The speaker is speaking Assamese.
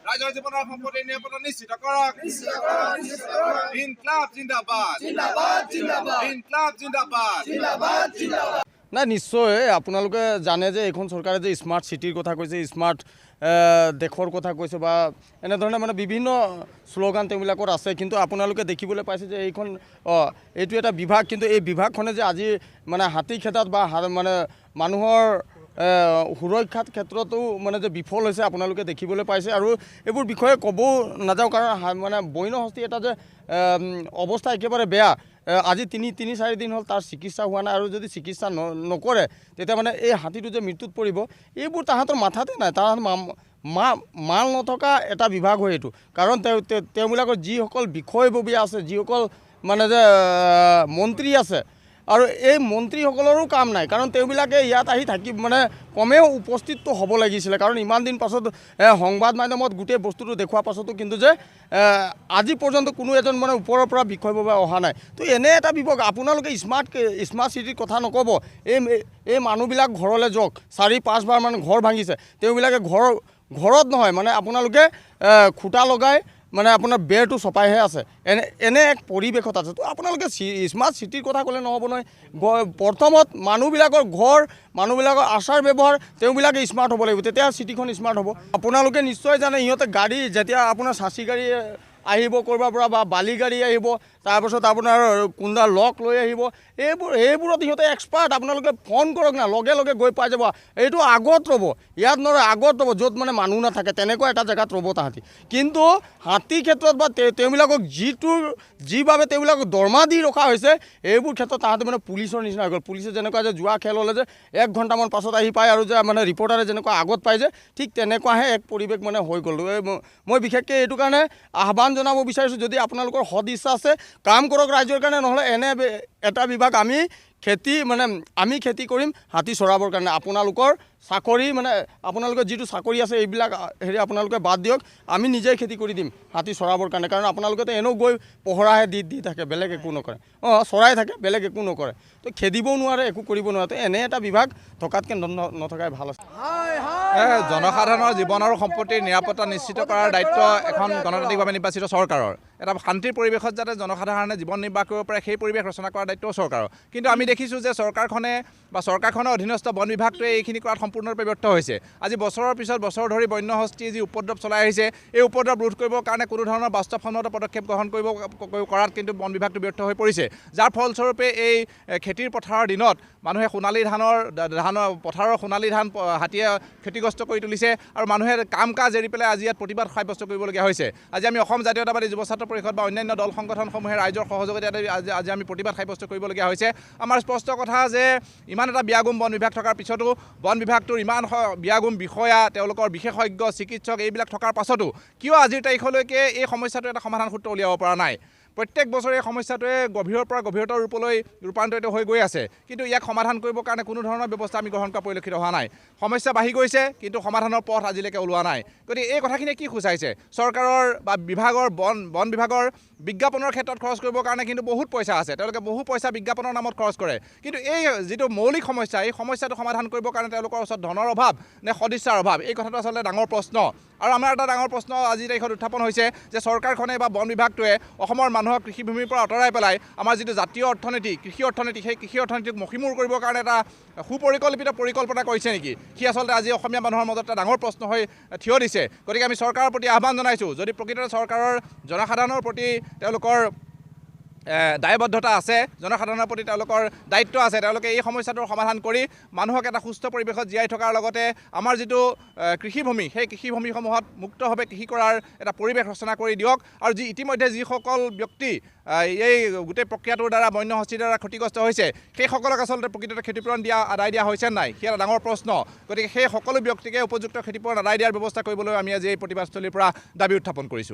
ৰাইজৰ জীৱনৰ সম্পত্তি নিৰাপত্তা নিশ্চিত কৰক। ইনকলাব জিন্দাবাদ, ইনকলাব জিন্দাবাদ। নাই নিশ্চয় আপোনালোকে জানে যে এইখন চৰকাৰে যে স্মাৰ্ট চিটিৰ কথা কৈছে, স্মাৰ্ট দেশৰ কথা কৈছে বা এনেধৰণে মানে বিভিন্ন শ্লোগান তেওঁবিলাকৰ আছে, কিন্তু আপোনালোকে দেখিবলৈ পাইছে যে এইখন এইটো এটা বিভাগ, কিন্তু এই বিভাগখনে যে আজি মানে হাতী খেদাত বা মানে মানুহৰ সুৰক্ষাৰ ক্ষেত্ৰতো মানে যে বিফল হৈছে আপোনালোকে দেখিবলৈ পাইছে। আৰু এইবোৰ বিষয়ে ক'ব নাযাওঁ, কাৰণ মানে বন্য হস্তি এটা যে অৱস্থা একেবাৰে বেয়া। আজি তিনি-চাৰি দিন হ'ল তাৰ চিকিৎসা হোৱা নাই, আৰু যদি চিকিৎসা নকৰে তেতিয়া মানে এই হাতীটো যে মৃত্যুত পৰিব, এইবোৰ তাহাঁতৰ মাথাতে নাই। তাহাঁতৰ মাল নথকা এটা বিভাগ হয় এইটো। কাৰণ তেওঁবিলাকৰ যিসকল বিষয়ববীয়া আছে, যিসকল মানে যে মন্ত্ৰী আছে, আৰু এই মন্ত্ৰীসকলৰো কাম নাই, কাৰণ তেওঁবিলাকে ইয়াত আহি থাকি মানে কমেও উপস্থিতটো হ'ব লাগিছিলে। কাৰণ ইমান দিন পাছত সংবাদ মাধ্যমত গোটেই বস্তুটো দেখুওৱাৰ পাছতো কিন্তু যে আজি পৰ্যন্ত কোনো এজন মানে ওপৰৰ পৰা বিষয়ববীয়া অহা নাই। তো এনে এটা বিভাগ আপোনালোকে স্মাৰ্ট চিটিৰ কথা নক'ব। এই মানুহবিলাক ঘৰলৈ যাওক, 4-5 বাৰ মানে ঘৰ ভাঙিছে, তেওঁবিলাকে ঘৰত নহয় মানে আপোনালোকে খুটা লগাই মানে আপোনাৰ বেৰটো চপাইহে আছে, এনে এক পৰিৱেশত আছে। তো আপোনালোকে স্মাৰ্ট চিটিৰ কথা ক'লে নহ'ব নহয়। প্ৰথমত মানুহবিলাকৰ ঘৰ, মানুহবিলাকৰ আচাৰ ব্যৱহাৰ তেওঁবিলাকে স্মাৰ্ট হ'ব লাগিব, তেতিয়া চিটিখন স্মাৰ্ট হ'ব। আপোনালোকে নিশ্চয় জানে ইহঁতে গাড়ী যেতিয়া আপোনাৰ চাচি গাড়ী আহিব ক'ৰবাৰ পৰা বা বালি গাড়ী আহিব, তাৰপাছত আপোনাৰ কোনোবা লক লৈ আহিব, এইবোৰত সিহঁতে এক্সপাৰ্ট। আপোনালোকে ফোন কৰক না, লগে লগে গৈ পাই যাব। এইটো আগত ৰ'ব, ইয়াত নৰয়, আগত ৰ'ব, য'ত মানে মানুহ নাথাকে তেনেকুৱা এটা জেগাত ৰ'ব তাহাঁতি। কিন্তু হাতীৰ ক্ষেত্ৰত বা তেওঁবিলাকক যিভাৱে তেওঁবিলাকক দৰমহা দি ৰখা হৈছে, এইবোৰ ক্ষেত্ৰত তাহাঁতে মানে পুলিচৰ নিচিনা হৈ গ'ল। পুলিচে যেনেকুৱা যে জুৱা খেল হ'লে যে 1 ঘণ্টামান পাছত আহি পায়, আৰু যে মানে ৰিপৰ্টাৰে যেনেকুৱা আগত পায় যে, ঠিক তেনেকুৱাহে এক পৰিৱেশ মানে হৈ গ'ল। মই বিশেষকৈ এইটো কাৰণে আহ্বান জনাব বিচাৰিছোঁ, যদি আপোনালোকৰ সদ ইচ্ছা আছে কাম কৰক ৰাইজৰ কাৰণে, নহ'লে এনে এটা বিভাগ আমি খেতি কৰিম হাতী চৰাবৰ কাৰণে। আপোনালোকৰ চাকৰি মানে আপোনালোকৰ যিটো চাকৰি আছে এইবিলাক আপোনালোকে বাদ দিয়ক, আমি নিজেই খেতি কৰি দিম হাতী চৰাবৰ কাৰণে। কাৰণ আপোনালোকেতো এনেও গৈ পহৰাহে দি থাকে, বেলেগ একো নকৰে। চৰাই থাকে, বেলেগ একো নকৰে। তো খেদিবও নোৱাৰে, একো কৰিব নোৱাৰে। তো এনে এটা বিভাগ থকাতকৈ নথকাই ভাল আছে। জনসাধাৰণৰ জীৱন আৰু সম্পত্তিৰ নিৰাপত্তা নিশ্চিত কৰাৰ দায়িত্ব এখন গণতান্ত্ৰিকভাৱে নিৰ্বাচিত চৰকাৰৰ। এটা শান্তিৰ পৰিৱেশত যাতে জনসাধাৰণে জীৱন নিৰ্বাহ কৰিব পাৰে, সেই পৰিৱেশ ৰচনা কৰাৰ দায়িত্ব চৰকাৰৰ। কিন্তু আমি দেখিছোঁ যে চৰকাৰখনৰ অধীনস্থ বন বিভাগটোৱে এইখিনি কৰাত সম্পূৰ্ণৰূপে ব্যৰ্থ হৈছে। আজি বছৰৰ পিছত বছৰ ধৰি বন্য হস্তীয়ে যি উপদ্ৰৱ চলাই আহিছে, এই উপদ্ৰৱ ৰোধ কৰিবৰ কাৰণে কোনো ধৰণৰ বাস্তৱসন্মত পদক্ষেপ গ্ৰহণ কৰাত কিন্তু বন বিভাগটো ব্যৰ্থ হৈ পৰিছে। যাৰ ফলস্বৰূপে এই খেতিৰ পথাৰৰ দিনত মানুহে পথাৰৰ সোণালী ধান হাতীয়ে ক্ষতিগ্ৰস্ত কৰি তুলিছে, আৰু মানুহে কাম কাজ এৰি পেলাই আজি ইয়াত প্ৰতিবাদ সাব্যস্ত কৰিবলগীয়া হৈছে। আজি আমি অসম জাতীয়তাবাদী যুৱ ছাত্ৰ পৰিষদ বা অন্যান্য দল সংগঠনসমূহে ৰাইজৰ সহযোগিতাত আজি আমি প্ৰতিবাদ সাব্যস্ত কৰিবলগীয়া হৈছে। আমাৰ স্পষ্ট কথা যে ইমান এটা বিয়াগুম বন বিভাগ থকাৰ পিছতো, বন বিভাগটোৰ ইমান বিয়াগুম বিষয়া, তেওঁলোকৰ বিশেষজ্ঞ, চিকিৎসক এইবিলাক থকাৰ পাছতো কিয় আজিৰ তাৰিখলৈকে এই সমস্যাটো এটা সমাধান সূত্ৰ উলিয়াব পৰা নাই? প্ৰত্যেক বছৰে এই সমস্যাটোৱে গভীৰৰ পৰা গভীৰতৰ ৰূপলৈ ৰূপান্তৰিত হৈ গৈ আছে, কিন্তু ইয়াক সমাধান কৰিবৰ কাৰণে কোনো ধৰণৰ ব্যৱস্থা আমি গ্ৰহণ কৰা পৰিলক্ষিত হোৱা নাই। সমস্যা বাঢ়ি গৈছে, কিন্তু সমাধানৰ পথ আজিলৈকে ওলোৱা নাই। গতিকে এই কথাখিনিয়ে কি সূচাইছে? চৰকাৰৰ বা বিভাগৰ বন বিভাগৰ বিজ্ঞাপনৰ ক্ষেত্ৰত খৰচ কৰিবৰ কাৰণে কিন্তু বহুত পইচা আছে, তেওঁলোকে বহু পইচা বিজ্ঞাপনৰ নামত খৰচ কৰে। কিন্তু এই যিটো মৌলিক সমস্যা, এই সমস্যাটো সমাধান কৰিবৰ কাৰণে তেওঁলোকৰ ওচৰত ধনৰ অভাৱ নে সদিচ্ছাৰ অভাৱ, এই কথাটো আচলতে ডাঙৰ প্ৰশ্ন। আৰু আমাৰ এটা ডাঙৰ প্ৰশ্ন আজিৰ তাৰিখত উত্থাপন হৈছে যে চৰকাৰখনে বা বন বিভাগটোৱে অসমৰ মানুহক কৃষিভূমিৰ পৰা আঁতৰাই পেলাই আমাৰ যিটো জাতীয় অৰ্থনীতি, কৃষি অৰ্থনীতি, সেই কৃষি অৰ্থনীতিক মষিমূৰ কৰিবৰ কাৰণে এটা সুপৰিকল্পিত পৰিকল্পনা কৰিছে নেকি? সি আচলতে আজি অসমীয়া মানুহৰ মাজত এটা ডাঙৰ প্ৰশ্ন হৈ থিয় দিছে। গতিকে আমি চৰকাৰৰ প্ৰতি আহ্বান জনাইছোঁ, যদি প্ৰকৃততে চৰকাৰৰ জনসাধাৰণৰ প্ৰতি তেওঁলোকৰ দায়বদ্ধতা আছে, জনসাধাৰণৰ প্ৰতি তেওঁলোকৰ দায়িত্ব আছে, তেওঁলোকে এই সমস্যাটোৰ সমাধান কৰি মানুহক এটা সুস্থ পৰিৱেশত জীয়াই থকাৰ লগতে আমাৰ যিটো কৃষিভূমি, সেই কৃষিভূমিসমূহত মুক্তভাৱে কৃষি কৰাৰ এটা পৰিৱেশ ৰচনা কৰি দিয়ক। আৰু ইতিমধ্যে যিসকল ব্যক্তি এই গোটেই প্ৰক্ৰিয়াটোৰ দ্বাৰা বন্য হস্তীৰ দ্বাৰা ক্ষতিগ্ৰস্ত হৈছে, সেইসকলক আচলতে প্ৰকৃততে ক্ষতিপূৰণ আদায় দিয়া হৈছে নাই, সেই এটা ডাঙৰ প্ৰশ্ন। গতিকে সেই সকলো ব্যক্তিকে উপযুক্ত ক্ষতিপূৰণ আদায় দিয়াৰ ব্যৱস্থা কৰিবলৈ আমি আজি এই প্ৰতিবাদস্থলীৰ পৰা দাবী উত্থাপন কৰিছোঁ।